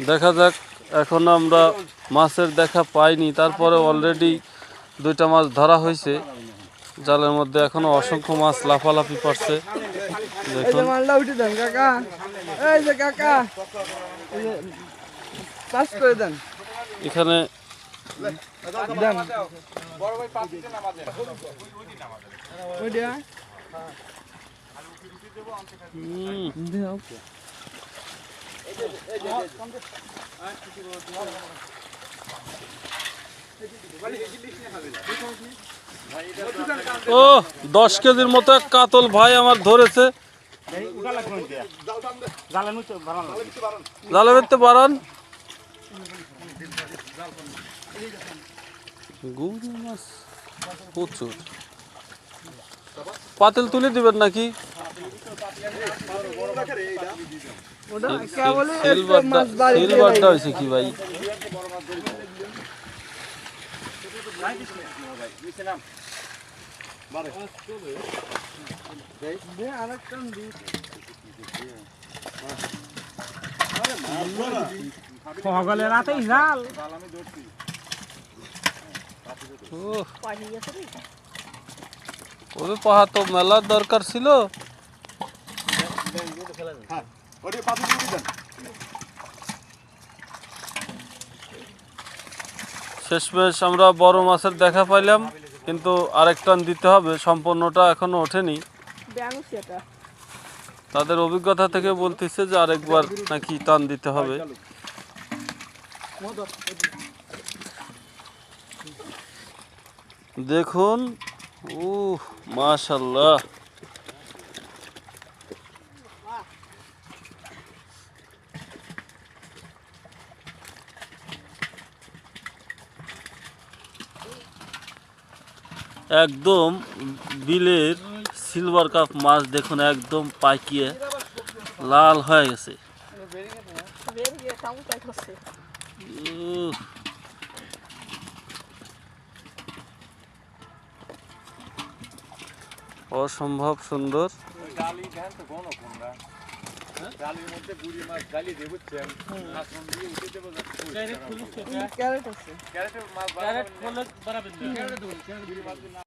দেখা যাক, এখন আমরা মাছের দেখা পাইনি, তারপরে অলরেডি 2টা মাছ ধরা হয়েছে জালের মধ্যে। এখনো অসংখ্য মাছ লাফালাফি করছে। দেখুন এখানে ও 10 কেজির মতো এক কাতল ভাই আমার ধরেছে। জালে বেঁধতে পারান। গৌরী মাছ প্রচুর। পাতিল তুলে দিবেন নাকি? সিলভারটা হয়েছে কি ভাই? সকালে রাতেই জাল ওই পাহা তো মেলার দরকার ছিল। শেষমেশ আমরা বড় মাছের দেখা পাইলাম, কিন্তু আরেক টান দিতে হবে, সম্পূর্ণটা এখনো ওঠেনি। তাদের অভিজ্ঞতা থেকে বলতেছে যে আরেকবার নাকি টান দিতে হবে। দেখুন, মাশাআল্লাহ, একদম বিলের সিলভার কাপ মাছ। দেখুন একদম পাকিয়ে লাল হয়ে গেছে। অসম্ভব সুন্দর।